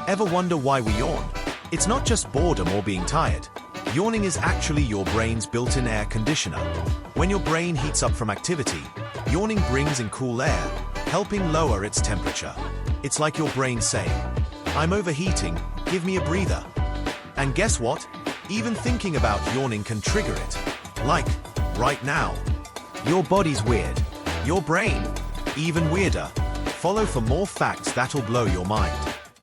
Ever wonder why we yawn? It's not just boredom or being tired. Yawning is actually your brain's built-in air conditioner. When your brain heats up from activity, yawning brings in cool air, helping lower its temperature. It's like your brain saying, "I'm overheating, give me a breather." And guess what? Even thinking about yawning can trigger it. Like, right now. Your body's weird. Your brain, even weirder. Follow for more facts that'll blow your mind.